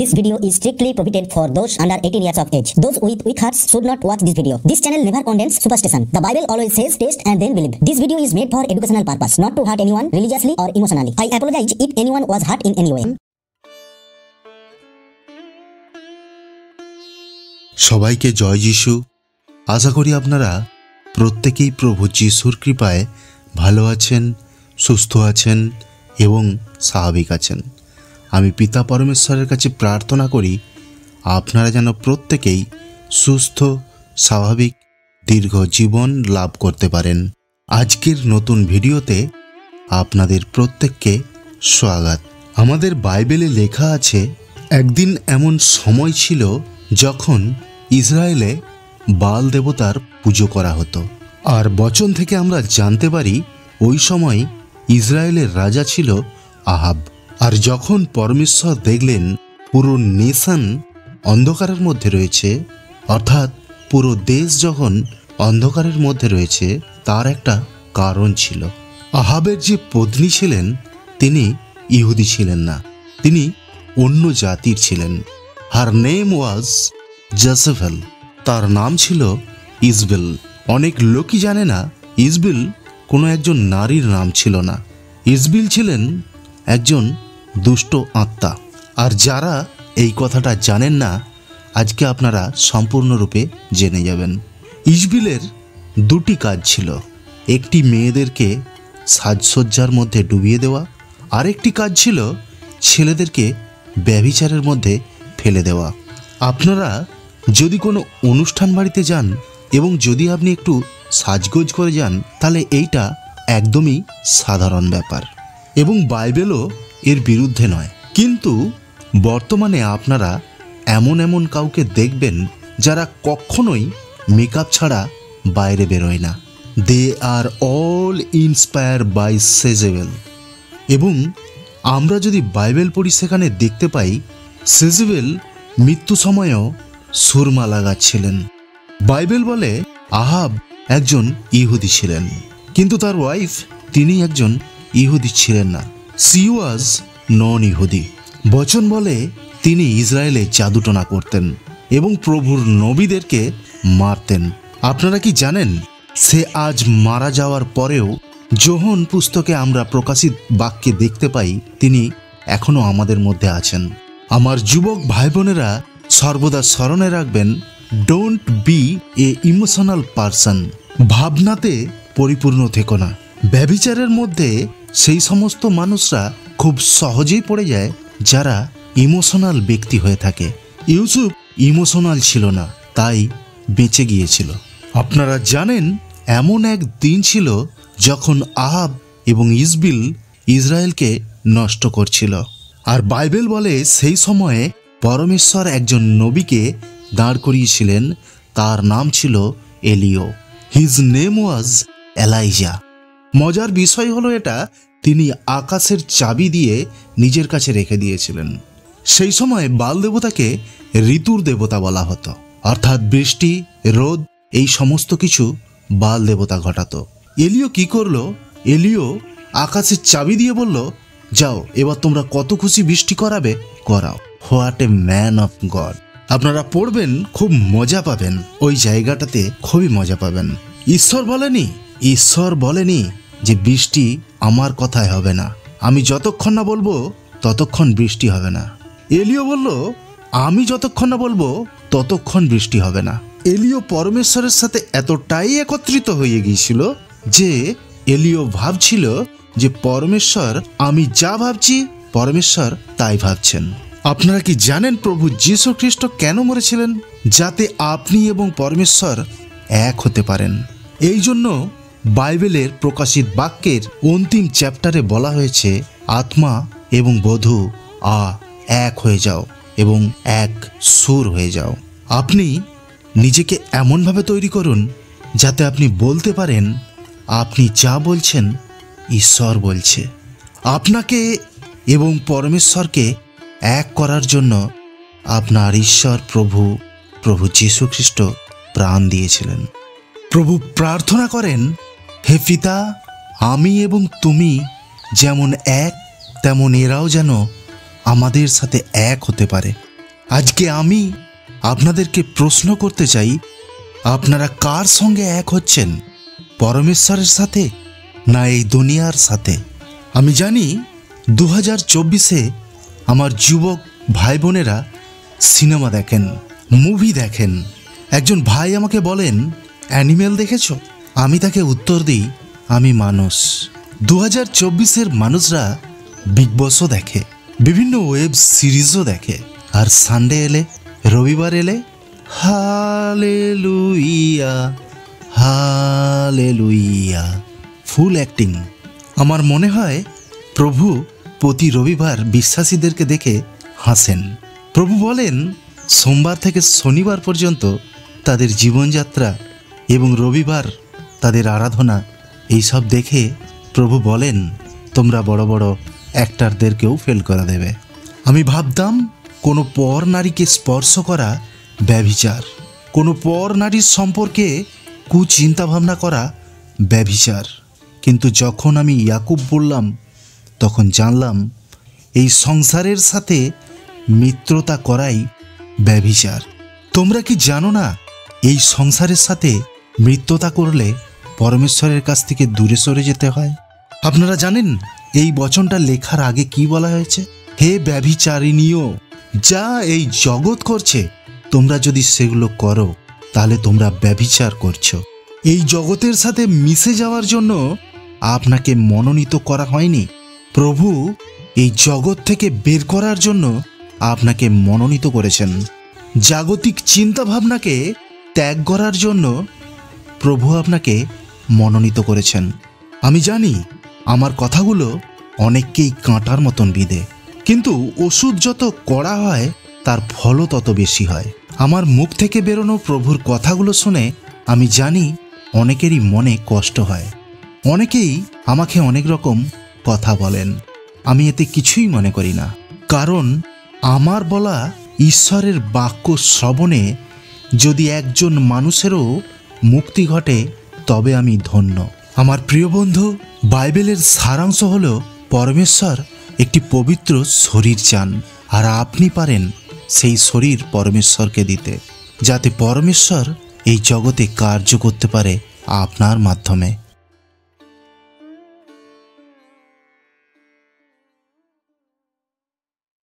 This video is strictly prohibited for those under 18 years of age. Those with weak hearts should not watch this video. This channel never condemns superstition. The Bible always says taste and then believe. This video is made for educational purpose, not to hurt anyone religiously or emotionally. I apologize if anyone was hurt in any way. সবাইকে জয় যিশু। আশা করি আপনারা প্রত্যেকেই প্রভু যিশুর কৃপায় ভালো আছেন, সুস্থ আছেন এবং স্বাভাবিক আছেন। আমি পিতা পরমেশ্বরের কাছে প্রার্থনা করি আপনারা যেন প্রত্যেকেই সুস্থ, স্বাভাবিক, দীর্ঘ জীবন লাভ করতে পারেন। আজকের নতুন ভিডিওতে আপনাদের প্রত্যেককে স্বাগত। আমাদের বাইবেলে লেখা আছে, একদিন এমন সময় ছিল যখন ইসরায়েলে বাল দেবতার পুজো করা হতো। আর বচন থেকে আমরা জানতে পারি ওই সময় ইসরায়েলের রাজা ছিল আহাব। আর যখন পরমেশ্বর দেখলেন পুরো নেশন অন্ধকারের মধ্যে রয়েছে, অর্থাৎ পুরো দেশ যখন অন্ধকারের মধ্যে রয়েছে, তার একটা কারণ ছিল। আহাবের যে পত্নী ছিলেন তিনি ইহুদি ছিলেন না, তিনি অন্য জাতির ছিলেন। হার নেম ওয়াজ জেজেবেল, তার নাম ছিল ইজবেল। অনেক লোকই জানে না ইজবেল কোনো একজন নারীর নাম ছিল না। ইজবেল ছিলেন একজন দুষ্ট আত্মা। আর যারা এই কথাটা জানেন না, আজকে আপনারা সম্পূর্ণরূপে জেনে যাবেন। ইজবেলের দুটি কাজ ছিল, একটি মেয়েদেরকে সাজসজ্জার মধ্যে ডুবিয়ে দেওয়া, আরেকটি কাজ ছিল ছেলেদেরকে ব্যভিচারের মধ্যে ফেলে দেওয়া। আপনারা যদি কোনো অনুষ্ঠান বাড়িতে যান এবং যদি আপনি একটু সাজগোজ করে যান, তাহলে এইটা একদমই সাধারণ ব্যাপার এবং বাইবেলও এর বিরুদ্ধে নয়। কিন্তু বর্তমানে আপনারা এমন কাউকে দেখবেন যারা কখনোই মেকআপ ছাড়া বাইরে বেরোয় না। দে আর অল ইন্সপায়ার বাই সেজেবেল। এবং আমরা যদি বাইবেল পড়ি সেখানে দেখতে পাই সেজেবেল মৃত্যু সময়েও সুরমা লাগাচ্ছিলেন। বাইবেল বলে আহাব একজন ইহুদি ছিলেন, কিন্তু তার ওয়াইফ তিনি একজন ইহুদি ছিলেন না। সি ওয়াজ নন ইহুদি। বচন বলে তিনি ইসরায়েলে জাদুটনা করতেন এবং প্রভুর নবীদেরকে মারতেন। আপনারা কি জানেন সে আজ মারা যাওয়ার পরেও যোহন পুস্তকে আমরা প্রকাশিত বাক্যে দেখতে পাই তিনি এখনো আমাদের মধ্যে আছেন। আমার যুবক ভাই বোনেরা সর্বদা স্মরণে রাখবেন, don't be a emotional person. ভাবনাতে পরিপূর্ণ থেকো না। ব্যভিচারের মধ্যে সেই সমস্ত মানুষরা খুব সহজেই পড়ে যায় যারা ইমোশনাল ব্যক্তি হয়ে থাকে। ইউসুফ ইমোশনাল ছিল না, তাই বেঁচে গিয়েছিল। আপনারা জানেন এমন এক দিন ছিল যখন আহাব এবং ইজবেল ইসরায়েলকে নষ্ট করছিল। আর বাইবেল বলে সেই সময়ে পরমেশ্বর একজন নবীকে দাঁড় করিয়েছিলেন, তার নাম ছিল Elio. His name was Eliza. মজার বিষয় হলো এটা, তিনি আকাশের চাবি দিয়ে নিজের কাছে রেখে দিয়েছিলেন। সেই সময় বাল দেবতাকে ঋতুর দেবতা বলা হতো, অর্থাৎ বৃষ্টি, রোদ, এই সমস্ত কিছু বাল দেবতা ঘটাতো। এলিও কি করলো? এলিও আকাশের চাবি দিয়ে বলল, যাও এবার তোমরা কত খুশি বৃষ্টি করাবে করাও। What a man of god. আপনারা পড়বেন, খুব মজা পাবেন, ওই জায়গাটাতে খুবই মজা পাবেন। ঈশ্বর বলেনি যে বৃষ্টি আমার কথায় হবে না, আমি যতক্ষণ না বলবো ততক্ষণ বৃষ্টি হবে না। এলিও বলল, আমি যতক্ষণ না বলবো ততক্ষণ বৃষ্টি হবে না। এলিও পরমেশ্বরের সাথে এতটাই একত্রিত হয়ে গিয়েছিল যে এলিও ভাবছিল যে পরমেশ্বর, আমি যা ভাবছি পরমেশ্বর তাই ভাবছেন। আপনারা কি জানেন প্রভু যীশু খ্রিস্ট কেন মরেছিলেন? যাতে আপনি এবং পরমেশ্বর এক হতে পারেন। এই জন্য বাইবেলের প্রকাশিত বাক্যের অন্তিম চ্যাপ্টারে বলা হয়েছে, আত্মা এবং বধূ এক হয়ে যাও এবং এক সুর হয়ে যাও। আপনি নিজেকে এমনভাবে তৈরি করুন যাতে আপনি বলতে পারেন আপনি যা বলছেন ঈশ্বর বলছে। আপনাকে এবং পরমেশ্বরকে এক করার জন্য আপনার ঈশ্বর প্রভু যীশু খ্রিস্ট প্রাণ দিয়েছিলেন। প্রভু প্রার্থনা করেন, হে পিতা, আমি এবং তুমি যেমন এক, তেমন এরাও যেন আমাদের সাথে এক হতে পারে। আজকে আমি আপনাদেরকে প্রশ্ন করতে চাই, আপনারা কার সঙ্গে এক হচ্ছেন, পরমেশ্বরের সাথে না এই দুনিয়ার সাথে? আমি জানি 2024-এ আমার যুবক ভাই বোনেরা সিনেমা দেখেন, মুভি দেখেন। একজন ভাই আমাকে বলেন, অ্যানিমেল দেখেছো? আমি তাকে উত্তর দিই, আমি মানুষ। 2024-এর মানুষরা বিগ বসও দেখে, বিভিন্ন ওয়েব সিরিজও দেখে, আর সানডে এলে, রবিবার এলে হালেলুইয়া হালেলুইয়া, ফুল অ্যাক্টিং। আমার মনে হয় প্রভু প্রতি রবিবার বিশ্বাসীদেরকে দেখে হাসেন। প্রভু বলেন, সোমবার থেকে শনিবার পর্যন্ত তাদের জীবনযাত্রা এবং রবিবার তাদের আরাধনা, এইসব দেখে প্রভু বলেন, তোমরা বড় বড় অ্যাক্টরদেরকেও ফেল করে দেবে। আমি ভাবতাম কোনো পর নারীকে স্পর্শ করা ব্যভিচার, কোনো পর নারীর সম্পর্কে কুচিন্তাভাবনা করা ব্যভিচার। কিন্তু যখন আমি ইয়াকুব বললাম, তখন জানলাম এই সংসারের সাথে মিত্রতা করাই ব্যভিচার। তোমরা কি জানো না, এই সংসারের সাথে মিত্রতা করলে পরমেশ্বরের কাছ থেকে দূরে সরে যেতে হয়? আপনারা জানেন এই বচনটা লেখার আগে কি বলা হয়েছে? হে ব্যভিচারিণীও, যা এই জগৎ করছে, তোমরা যদি সেগুলো করো তাহলে তোমরা ব্যভিচার করছো। এই জগতের সাথে মিশে যাওয়ার জন্য আপনাকে মনোনীত করা হয়নি। প্রভু এই জগৎ থেকে বের করার জন্য আপনাকে মনোনীত করেছেন। জাগতিক চিন্তাভাবনাকে ত্যাগ করার জন্য প্রভু আপনাকে মনোনীত করেছেন। আমি জানি আমার কথাগুলো অনেককেই কাঁটার মতন বিঁধে, কিন্তু ওষুধ যত কড়া হয় তার ফলও তত বেশি হয়। আমার মুখ থেকে বেরোনো প্রভুর কথাগুলো শুনে আমি জানি অনেকেরই মনে কষ্ট হয়। অনেকেই আমাকে অনেক রকম কথা বলেন, আমি এতে কিছুই মনে করি না। কারণ আমার বলা ঈশ্বরের বাক্য শ্রবণে যদি একজন মানুষেরও মুক্তি ঘটে, তবে আমি ধন্য। আমার প্রিয় বন্ধু, বাইবেলের সারাংশ হলো পরমেশ্বর একটি পবিত্র শরীর চান, আর আপনি পারেন সেই শরীর পরমেশ্বরকে দিতে, যাতে পরমেশ্বর এই জগতে কার্য করতে পারে আপনার মাধ্যমে।